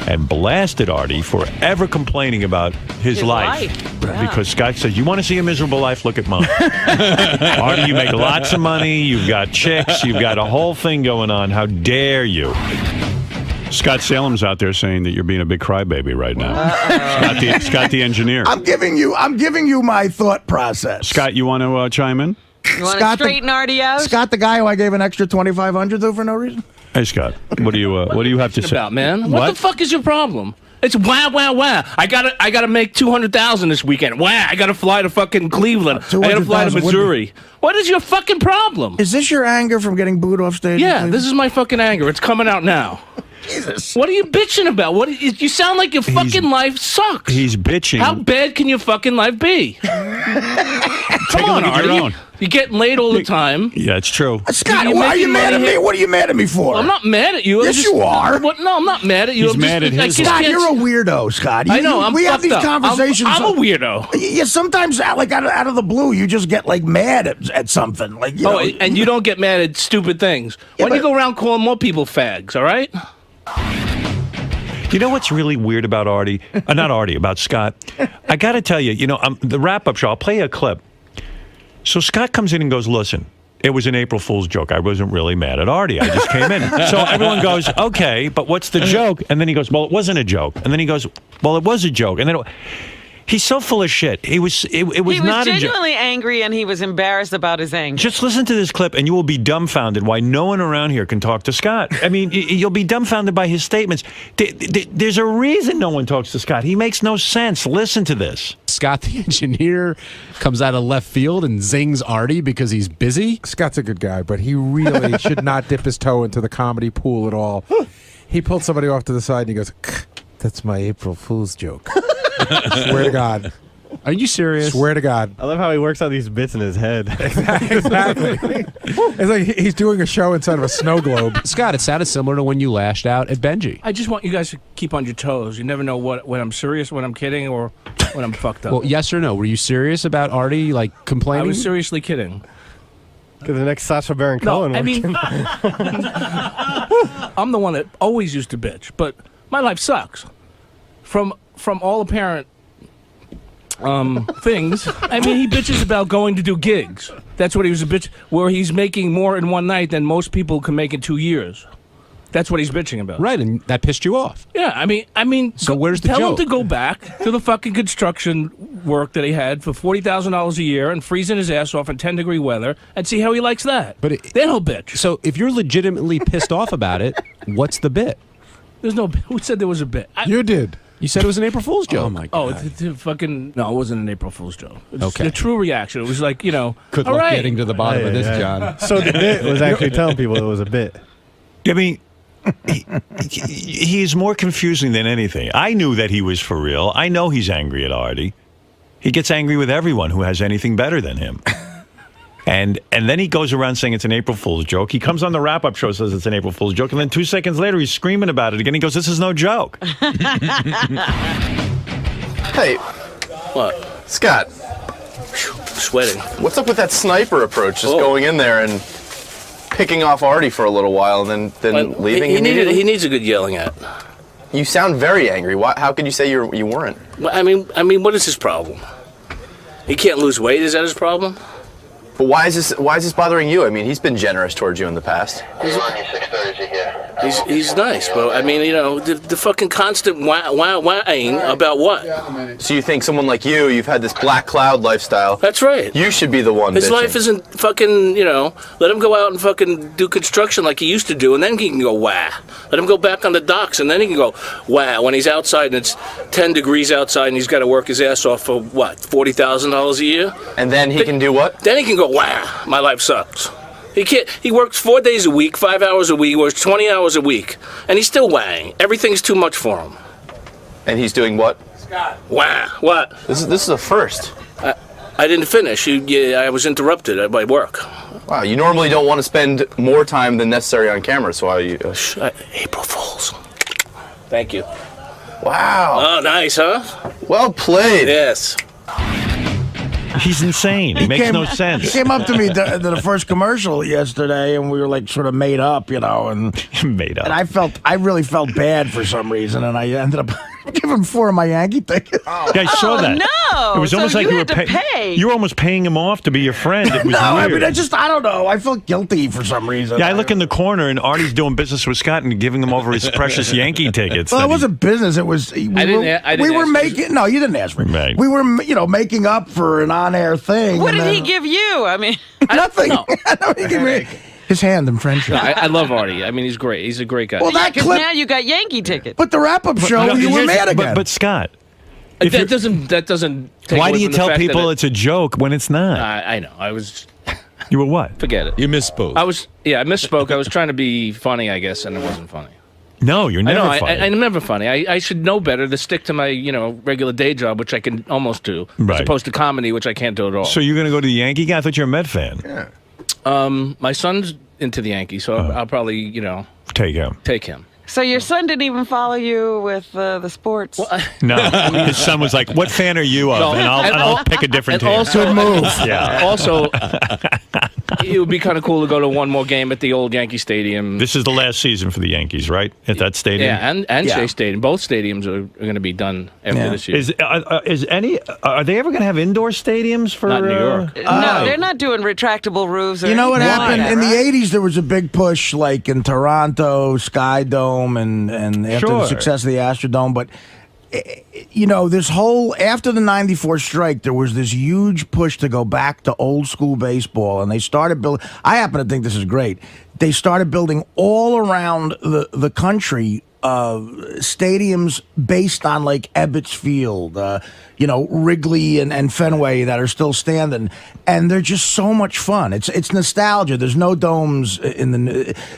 and blasted Artie for ever complaining about his life. Yeah. Because Scott said, you want to see a miserable life? Look at mine. Artie, you make lots of money. You've got chicks. You've got a whole thing going on. How dare you? Scott Salem's out there saying that you're being a big crybaby right now. Scott the engineer. I'm giving you my thought process. Scott, you want to chime in? You want to straighten Artie out? Scott, the guy who I gave an extra $2,500 to for no reason. Hey, Scott, what do you have to say about, man? What the fuck is your problem? It's wow. I gotta make $200,000 this weekend. Wow, I gotta fly to fucking Cleveland. I gotta fly to Missouri. What is your fucking problem? Is this your anger from getting booed off stage? Yeah, this is my fucking anger. It's coming out now. Jesus. What are you bitching about? You sound like your fucking life sucks. He's bitching. How bad can your fucking life be? Come on, Artie. You're getting laid all the time. Yeah, it's true. Scott, why are you mad at me? What are you mad at me for? I'm not mad at you. Yes, you are. No, I'm not mad at you. He's mad at his life. Scott, you're a weirdo, Scott. I know. We have these conversations. I'm a weirdo. Yeah, sometimes, like out of the blue, you just get like mad at something. Like, you know, and you don't get mad at stupid things. Why don't you go around calling more people fags? All right. You know what's really weird about Artie? Not Artie, about Scott. I got to tell you, the wrap-up show, I'll play a clip. So Scott comes in and goes, listen, it was an April Fool's joke. I wasn't really mad at Artie. I just came in. So everyone goes, okay, but what's the joke? And then he goes, well, it wasn't a joke. And then he goes, well, it was a joke. And then he's so full of shit. It was not a joke. He was genuinely angry, and he was embarrassed about his anger. Just listen to this clip, and you will be dumbfounded why no one around here can talk to Scott. I mean, you'll be dumbfounded by his statements. There's a reason no one talks to Scott. He makes no sense. Listen to this. Scott, the engineer, comes out of left field and zings Artie because he's busy. Scott's a good guy, but he really should not dip his toe into the comedy pool at all. He pulled somebody off to the side, and he goes, that's my April Fool's joke. Swear to God. Are you serious? Swear to God. I love how he works out these bits in his head. Exactly. It's like he's doing a show inside of a snow globe. Scott, it sounded similar to when you lashed out at Benji. I just want you guys to keep on your toes. You never know when I'm serious, when I'm kidding, or when I'm fucked up. Well, yes or no? Were you serious about Artie, like, complaining? I was seriously kidding. Because the next Sacha Baron Cohen. No, I mean, I'm the one that always used to bitch, but my life sucks. From all apparent things, I mean, he bitches about going to do gigs. That's what he was a bitch, where he's making more in one night than most people can make in 2 years. That's what he's bitching about. Right, and that pissed you off. Yeah, I mean. So where's the joke? Tell him to go back to the fucking construction work that he had for $40,000 a year and freezing his ass off in 10-degree weather and see how he likes that. Then he'll bitch. So if you're legitimately pissed off about it, what's the bit? There's no. Who said there was a bit? You did. You said it was an April Fool's joke. Oh my God. Oh, it's fucking no! It wasn't an April Fool's joke. It's okay. The true reaction. It was like, Good all luck right. getting to the bottom of this, John. So the bit was actually telling people it was a bit. I mean, he's more confusing than anything. I knew that he was for real. I know he's angry at Artie. He gets angry with everyone who has anything better than him. And then he goes around saying it's an April Fool's joke. He comes on the wrap-up show, says it's an April Fool's joke, and then 2 seconds later he's screaming about it again. He goes, this is no joke. Hey. What? Scott. Sweating. What's up with that sniper approach? Just going in there and picking off Artie for a little while and then leaving immediately? He needs a good yelling at. You sound very angry. How could you say you weren't? I mean, what is his problem? He can't lose weight. Is that his problem? But why is this bothering you? I mean, he's been generous towards you in the past. He's nice, but I mean, the fucking constant whining about what? So you think someone like you've had this black cloud lifestyle. That's right. You should be the one His bitching. life isn't fucking, let him go out and fucking do construction like he used to do, and then he can go wah. Let him go back on the docks, and then he can go wah when he's outside and it's 10 degrees outside and he's got to work his ass off for, what, $40,000 a year? And then he can do what? Then he can go wah. My life sucks. He works 4 days a week, 5 hours a week, he works 20 hours a week, and he's still whang. Everything's too much for him. And he's doing what? Scott. Wah. What? This is a first. I didn't finish. I was interrupted by work. Wow, you normally don't want to spend more time than necessary on camera, so why are you... April Fools. Thank you. Wow. Oh, nice, huh? Well played. Yes. He's insane. He makes no sense. He came up to me to the first commercial yesterday, and we were like sort of made up, and Made up. and I really felt bad for some reason, and I ended up giving 4 of my Yankee tickets. Yeah, I saw that. No. It was almost So like you you had were to pay. You were almost paying him off to be your friend. It was No, weird. I mean, I don't know. I felt guilty for some reason. Yeah, I look in the corner and Artie's doing business with Scott and giving him over his precious Yankee tickets. Well, that it wasn't business. It was. We I didn't were ask making. No, you didn't ask me. Right. We were, making up for an on-air thing. What and did he then- give you? I mean, Nothing. No. He gave me his hand in friendship. No, I love Artie. I mean, he's great. He's a great guy. Well, that because clip. now you got Yankee tickets. But the wrap-up show, No, you were here's- mad again. But Scott, if that you're- doesn't. Take why away do you from the tell fact that people it's a joke when it's not? I know. I was. You were what? Forget it. You misspoke. I misspoke. I was trying to be funny, I guess, and it wasn't funny. No, you're never I know. funny. I'm never funny. I should know better to stick to my regular day job, which I can almost do, Right. as opposed to comedy, which I can't do at all. So you're going to go to the Yankee guy? I thought you were a Met fan. My son's into the Yankees, so I'll probably Take him. take him. So your son didn't even follow you with the sports. No, his son was like, "What fan are you of?" No, and I'll pick a different and team. also move. Yeah. Also, it would be kind of cool to go to one more game at the old Yankee Stadium. This is the last season for the Yankees, right? At that stadium. Yeah, and Yeah. Shea Stadium. Both stadiums are going to be done after this year. Are they ever going to have indoor stadiums for Not in New York. No, they're not doing retractable roofs. Or You know what anything happened like in that, the right? '80s? There was a big push, like in Toronto, Sky Dome, and after the Sure. success of the Astrodome. But this whole after the '94 strike, there was this huge push to go back to old school baseball, and they started building. I happen to think this is great. They started building all around the country. Stadiums based on like Ebbets Field, Wrigley and Fenway that are still standing, and they're just so much fun. It's nostalgia. There's no domes in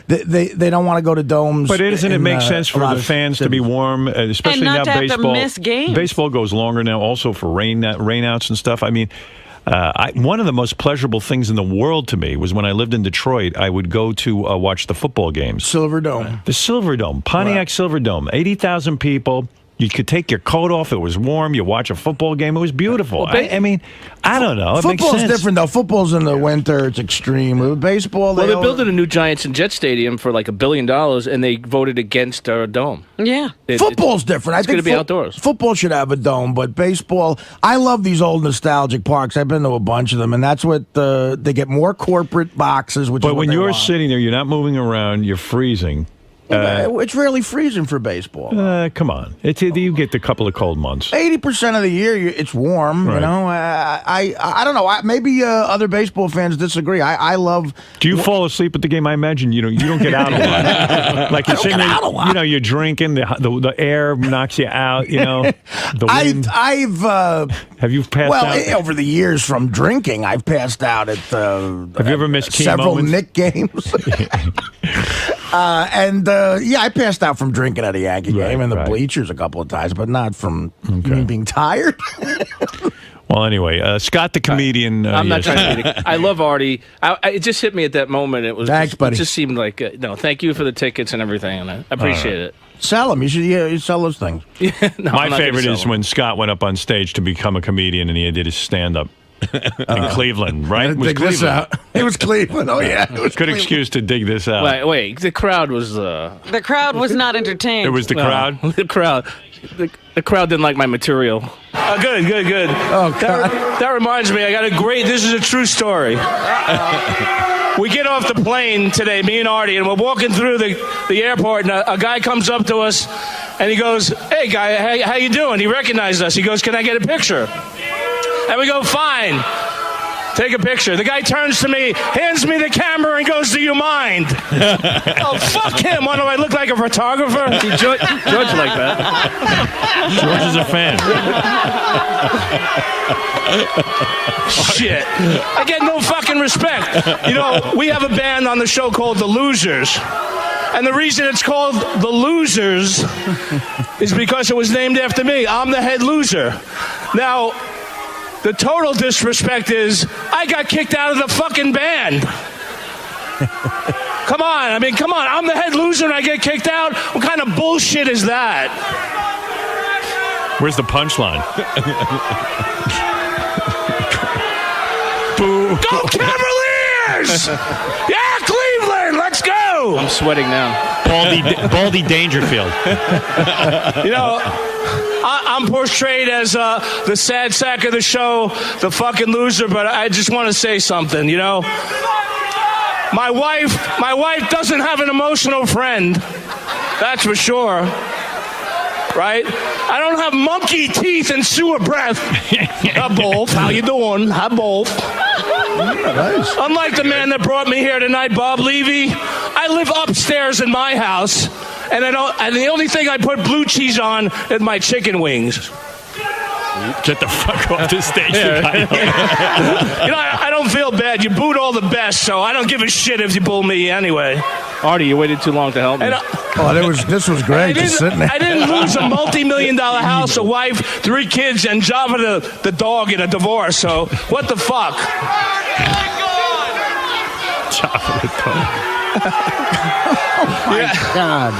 they don't want to go to domes. But doesn't it make sense a for lot the of fans to be warm, especially not now to have to baseball? miss games. Baseball goes longer now, also for rainouts and stuff. I mean. One of the most pleasurable things in the world to me was when I lived in Detroit. I would go to watch the football games. Silver Dome. The Silverdome, Pontiac Silverdome, 80,000 people. You could take your coat off. It was warm. You watch a football game. It was beautiful. Well, I mean, I don't know. It makes Football's sense. different though. Football's in the winter. It's extreme. With baseball, Well, they're building a new Giants and Jets stadium for like $1 billion, and they voted against our dome. Yeah. Football's different. I think gonna be outdoors. Football should have a dome, but baseball. I love these old nostalgic parks. I've been to a bunch of them, and that's what they get more corporate boxes. Which is But what when they you're want. sitting there, you're not moving around. You're freezing. It's really freezing for baseball. Come on. You get the couple of cold months. 80% of the year, it's warm. Right. You know, I don't know. Maybe other baseball fans disagree. I love. Do you fall asleep at the game? I imagine you don't get out a lot. Like you're sitting out a lot. there, you're drinking. The air knocks you out. The wind. Have you passed out? Over the years from drinking, I've passed out at. Have you ever missed key several moments? Knick games? I passed out from drinking at a Yankee game in the bleachers a couple of times, but not from me being tired. Well, anyway, Scott the comedian. I'm not trying to be. I love Artie. It just hit me at that moment. It was. Thanks, buddy. It just seemed like no. Thank you for the tickets and everything, and I appreciate it. Sell them. You sell those things. No, My I'm not gonna favorite sell is them. when Scott went up on stage to become a comedian and he did his stand-up in Cleveland, right? It was Dig this Cleveland. out. It was Cleveland. Oh yeah, it was Good Cleveland. excuse to dig this out. Wait. The crowd was. The crowd was not entertained. It was the crowd. The crowd. The crowd didn't like my material. Good. Oh God. That reminds me, I got a great. This is a true story. We get off the plane today, me and Artie, and we're walking through the airport, and a guy comes up to us, and he goes, "Hey, guy, how you doing?" He recognized us. He goes, "Can I get a picture?" And we go, "Fine." Take a picture. The guy turns to me, hands me the camera, and goes, "Do you mind?" Oh, fuck him. What do I look like, a photographer? See, George like that. George is a fan. Shit. I get no fucking respect. We have a band on the show called The Losers. And the reason it's called The Losers is because it was named after me. I'm the head loser. Now, the total disrespect is I got kicked out of the fucking band. Come on. I'm the head loser and I get kicked out? What kind of bullshit is that? Where's the punchline? Go Cavaliers! Yeah, Cleveland, let's go! I'm sweating now. Baldy Dangerfield. You know, I'm portrayed as the sad sack of the show, the fucking loser, but I just want to say something, you know? My wife doesn't have an emotional friend. That's for sure. Right? I don't have monkey teeth and sewer breath. Hi, both. How you doing? Hi, both. Nice. Unlike the man that brought me here tonight, Bob Levy, I live upstairs in my house, and the only thing I put blue cheese on is my chicken wings. Get the fuck off the stage. You know, I don't feel bad. You booed all the best, so I don't give a shit if you boo me anyway. Artie, you waited too long to help me. And, This was great. Just sitting there. I didn't lose a multi-million-dollar house, a wife, 3 kids, and Java the dog in a divorce. So what the fuck? Java the dog. My God.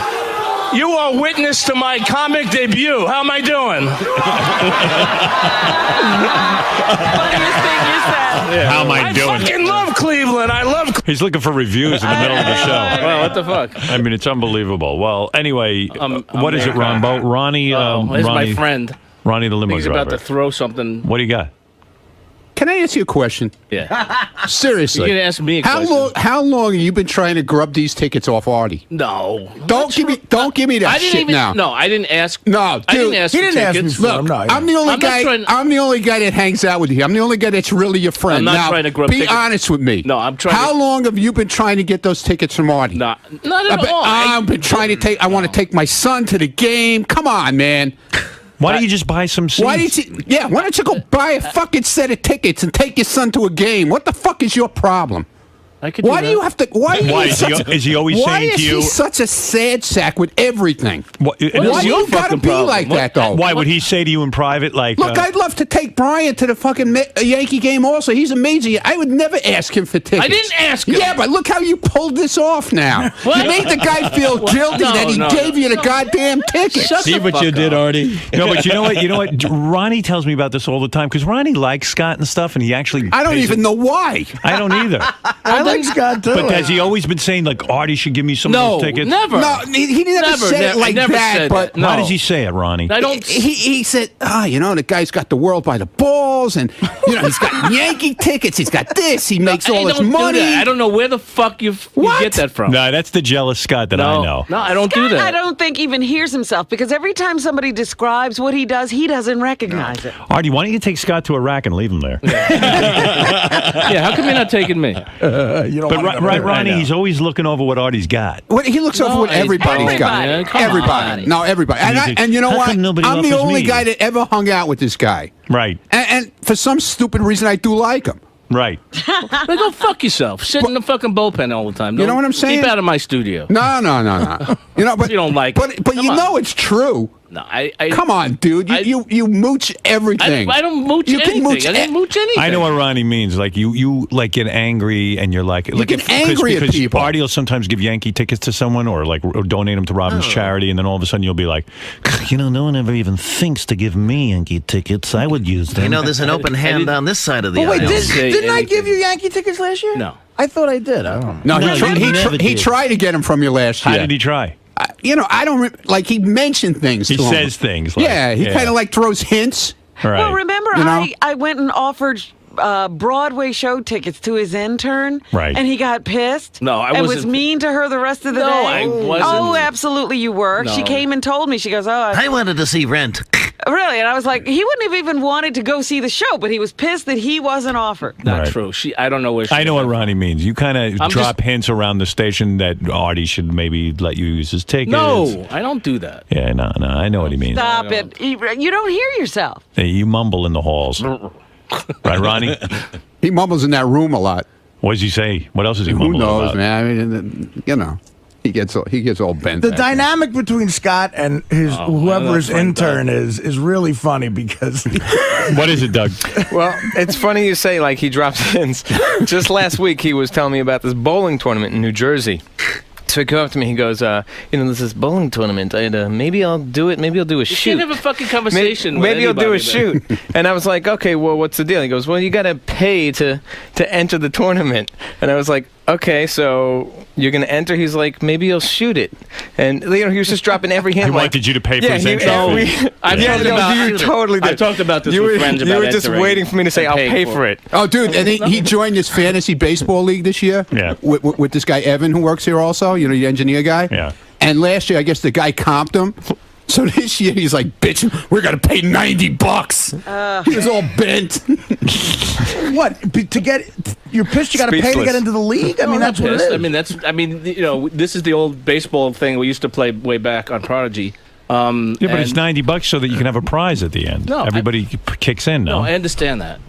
You are witness to my comic debut. How am I doing? Funniest thing you said. How am I doing? I fucking love Cleveland. I love Cleveland. He's looking for reviews in the middle of the show. Well, what the fuck? I mean, it's unbelievable. Well, anyway, what is it, Ronbo? Ronnie, He's my friend. Ronnie the limo He's driver. about to throw something. What do you got? Can I ask you a question? Yeah. Seriously. You can ask me a question. How long have you been trying to grub these tickets off Artie? No. Don't give me that I didn't shit even, now. No, I didn't ask. No, dude, I didn't ask he for didn't ask me tickets. for Look, them. No, I'm the only I'm not guy. trying- I'm the only guy that hangs out with you. I'm the only guy that's really your friend. I'm not now, trying to grub be tickets. honest with me. No, I'm trying How to- long have you been trying to get those tickets from Artie? Not at all. I've been trying to take. I want to take my son to the game. Come on, man. Why don't you just buy some seats? Why don't you go buy a fucking set of tickets and take your son to a game? What the fuck is your problem? I could Why do do you that. have to? Why is he always why saying is to you? he such a sad sack with everything? What, What Why is do your you gotta fucking be problem? like What- that though? Why would he say to you in private, like, Look, I'd love to take Brian to the fucking Yankee game also. He's amazing. I would never ask him for tickets. I didn't ask him. Yeah, but look how you pulled this off now. What? You made the guy feel guilty No, that he no, gave no. you the goddamn ticket. Shut See the what fuck you did, up. Artie. no, but you know what? You know what? Ronnie tells me about this all the time because Ronnie likes Scott and stuff, and he actually. I don't even know why. I don't either. I like Scott too. But has he always been saying like Artie should give me some of No, those tickets? never. No, he never Never, said it never, like never that. said But that. No. How does he say it, Ronnie? I don't. he said, the guy's got the world by the balls, and he's got Yankee tickets. He's got this. He makes all I this don't do money. that. I don't know where the fuck you What? get that from. No, that's the jealous Scott that I know. No, I don't do that. I don't think even hears himself because every time somebody describes what he does, he doesn't recognize it. Artie, why don't you take Scott to a rack and leave him there? Yeah, how come you're not taking me? You don't But want to right, Ronnie, he's always looking over what Artie's got. He looks over what everybody's got. Yeah, come on. Everybody. No, everybody. And And you know how what? come nobody I'm the offers only me? guy that ever hung out with this guy. Right, And for some stupid reason, I do like him. right. Like, go fuck yourself. Sit in the fucking bullpen all the time. You know what I'm saying? Keep out of my studio. No. But You don't like But it. but Come you on. know it's true. No, I Come on, dude. You mooch everything. I don't mooch You can anything. mooch I didn't mooch anything. I know what Ronnie means. Like you like get angry and you're like get angry at because people. Artie will sometimes give Yankee tickets to someone or donate them to Robin's charity, and then all of a sudden you'll be like, no one ever even thinks to give me Yankee tickets. I would use them. there's an open hand down this side of the Wait, aisle. didn't I give you Yankee tickets last year? No. I thought I did. I don't know. No, you never he did. tried to get him from you last How year. did he try? I don't like. He mentioned things. He to him. says things. Like, Yeah, he kind of like throws hints. Right. Well, remember, You know? I went and offered Broadway show tickets to his intern, Right. and he got pissed. No, I and was wasn't- mean to her the rest of the No, day. I wasn't. Oh, absolutely, you were. She No. came and told me. She goes, "Oh, I wanted to see Rent. really?" And I was like, he wouldn't have even wanted to go see the show, but he was pissed that he wasn't offered. Not Right. true. I don't know where she I know got what that Ronnie means. You kind of I'm drop just- hints around the station that Artie should maybe let you use his tickets. No, I don't do that. Yeah, no, I know what he means. Stop it. You don't hear yourself. Hey, you mumble in the halls. Right, Ronnie? He mumbles in that room a lot. What does he say? What else is he Who mumbling knows, about? man? I mean, he gets all bent. The back. dynamic between Scott and whoever his intern is really funny because What is it, Doug? Well, it's funny you say like he drops hints. Just last week he was telling me about this bowling tournament in New Jersey. So he came up to me. He goes, there's this bowling tournament. Maybe I'll do it. Maybe I'll do a shoot. You can't have a fucking conversation. Maybe I'll do a with shoot. And I was like, okay, well, what's the deal? He goes, well, you got to pay to enter the tournament. And I was like, okay, so you're going to enter? He's like, maybe you'll shoot it. And he was just dropping every hint. He wanted you to pay for his entry fee. You totally did. I've talked about this with friends about You were just entering waiting for me to say, I'll pay for it. Oh, dude, and he joined this fantasy baseball league this year. Yeah. With this guy Evan who works here also. You know, the engineer guy. Yeah. And last year, I guess the guy comped him. So this year he's like, bitch, we're gonna pay $90. He was all bent. What to get? You're pissed. You got to pay to get into the league. I mean, that's what it is. I mean, this is the old baseball thing we used to play way back on Prodigy. Yeah, but it's $90 so that you can have a prize at the end. No, everybody kicks in. No, I understand that.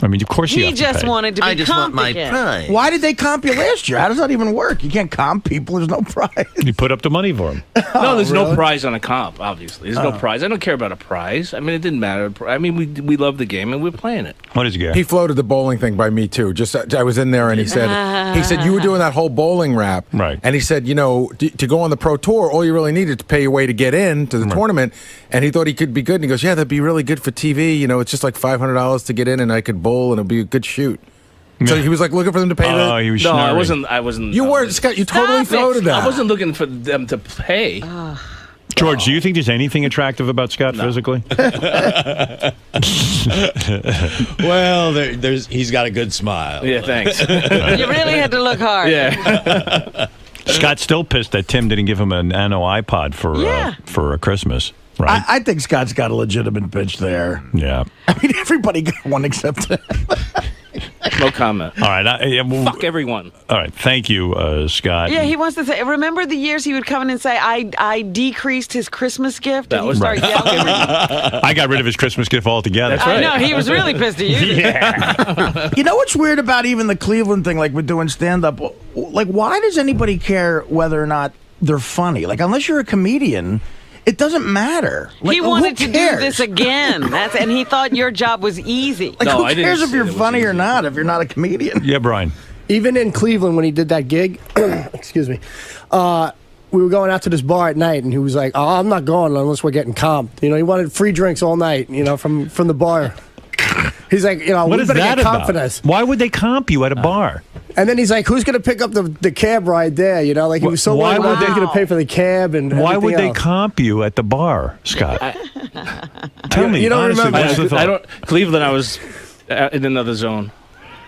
I mean, of course you have to just pay. wanted to be I just want my again. prize. Why did they comp you last year? How does that even work? You can't comp people. There's no prize. You put up the money for him. No, there's really? no prize on a comp, obviously. There's no prize. I don't care about a prize. I mean, it didn't matter. I mean, we love the game, and we're playing it. What did you get? He floated the bowling thing by me too. Just I was in there and he said you were doing that whole bowling rap, Right. And he said, to go on the pro tour, all you really needed to pay your way to get in to the tournament. And he thought he could be good. And he goes, yeah, that'd be really good for TV. It's just like $500 to get in, and I could bowl, and it'd be a good shoot. So he was like looking for them to pay. Oh, he was. No, I schnorring. wasn't. You were, Scott. You totally floated that. I wasn't looking for them to pay. George, do you think there's anything attractive about Scott physically? Well, he's got a good smile. Yeah, thanks. You really had to look hard. Yeah. Scott's still pissed that Tim didn't give him a Nano iPod for Christmas. Right? I think Scott's got a legitimate pitch there. Yeah. I mean, everybody got one except him. No comment. All right. Fuck everyone. All right. Thank you, Scott. Yeah, he wants to say. Remember the years he would come in and say, "I decreased his Christmas gift," and That he'd was start yelling. I got rid of his Christmas gift altogether. I know he was really pissed at you. Yeah. You know what's weird about even the Cleveland thing? Like we're doing stand up. Like, why does anybody care whether or not they're funny? Like, unless you're a comedian. It doesn't matter. Like, He wanted who to cares? do this again. And he thought your job was easy. Like, No, who I didn't cares if say you're it was funny or easy. not if you're not a comedian? Yeah, Brian. Even in Cleveland when he did that gig, excuse me, we were going out to this bar at night, and he was like, "Oh, I'm not going unless we're getting comped." He wanted free drinks all night, from the bar. He's like, What we is better that get comp about? for this. Why would they comp you at a bar? And then he's like, "Who's going to pick up the cab ride there?" Like he was so Why worried would about who's they- going to pay for the cab and Why would everything they else. comp you at the bar, Scott? Tell me. You don't honestly, remember? what's the thought? I don't. Cleveland, I was in another zone.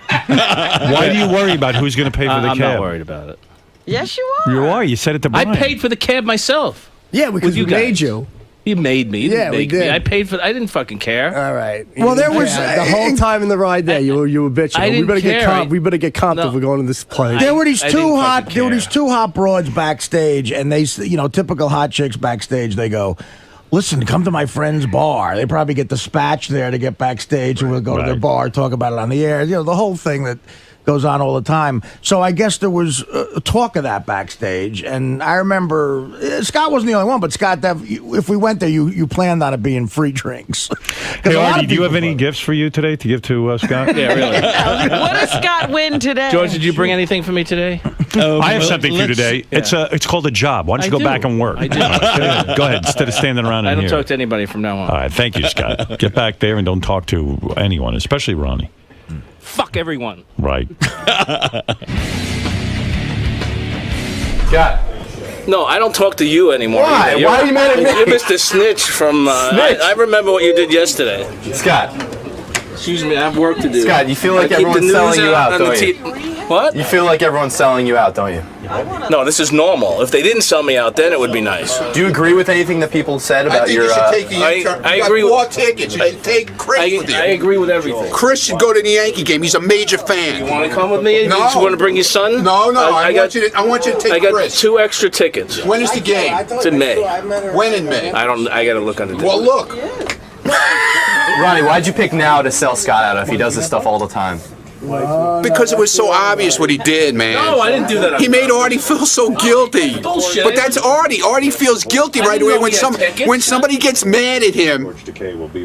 Why do you worry about who's going to pay for the I'm cab? not worried about it. Yes, you are. You are. You said it to Brian. I paid for the cab myself. Yeah, because you we made guys. you. You made me. You Yeah, didn't we make me. did. I paid for. I didn't fucking care. All right. Well, there was- the whole time in the ride there. You were bitching. I we didn't better get care. comped. We better get comped No. if we're going to this place. There were these I two didn't hot. fucking There were care. these two hot broads backstage, and they, typical hot chicks backstage. They go, "Listen, come to my friend's bar." They probably get dispatched there to get backstage, and we'll go to their Right. bar, talk about it on the air. The whole thing that goes on all the time. So I guess there was talk of that backstage, and I remember Scott wasn't the only one, but Scott, if we went there, you planned on it being free drinks. 'Cause Hey, a lot Artie, of do you have people- any gifts for you today to give to Scott? Yeah, really. What does Scott win today? George, did you bring anything for me today? I have something for you today. Yeah. It's called a job. Why don't you I go do. back and work? I do. Go ahead instead of standing around I in don't here. talk to anybody from now on. All right, thank you, Scott. Get back there and don't talk to anyone, especially Ronnie. Fuck everyone. Right. Scott. No, I don't talk to you anymore. Why? either. Why are you mad at me? You're Mr. Snitch from. Snitch? I remember what you did yesterday. Scott. Excuse me, I have work to do. Scott, you feel like I keep the everyone's news selling you out, on the don't you? What? You feel like everyone's selling you out, don't you? No, this is normal. If they didn't sell me out, then it would be nice. Do you agree with anything that people said I about think your? you should take a I U-turn. agree You got with- four tickets. You should take Chris with you. I agree with everything. Chris should go to the Yankee game. He's a major fan. You want to come with me? No. You just want to bring your son? No, no. I got- want you to take I got Chris. 2 extra tickets. When is the game? It's in May. When in May? I got to look on the. Well, look. Ronnie, why'd you pick now to sell Scott out if he does this stuff all the time? Because it was so obvious what he did, man. No, I didn't do that on He made Artie feel so guilty. Bullshit. But that's Artie. Artie feels guilty right didn't away know when he had tickets. when somebody gets mad at him.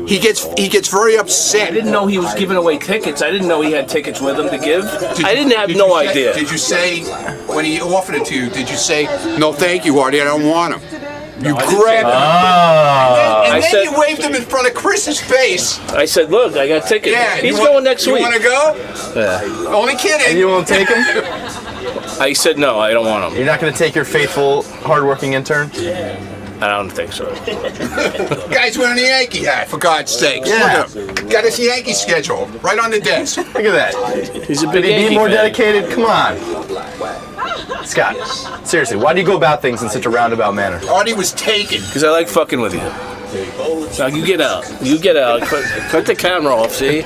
He gets very upset. I didn't know he was giving away tickets. I didn't know he had tickets with him to give. I didn't have no idea. Did you say when he offered it to you? Did you say no, thank you, Artie? I don't want him. You grabbed him. And then you waved him in front of Chris's face. I said, look, I got tickets. Yeah, He's going next week. You want to go? Yeah. Only kidding. And you won't take him? I said, no, I don't want him. You're not going to take your faithful, hardworking intern? I don't think so. Guy's wearing a Yankee hat, for God's sakes. Yeah. Look at him. Got his Yankee schedule right on the desk. Look at that. He's a big Could he Yankee be more fan. dedicated? Come on. Scott, seriously, why do you go about things in such a roundabout manner? Artie was taken. Because I like fucking with you. Now you get out. You get out. Cut the camera off, see?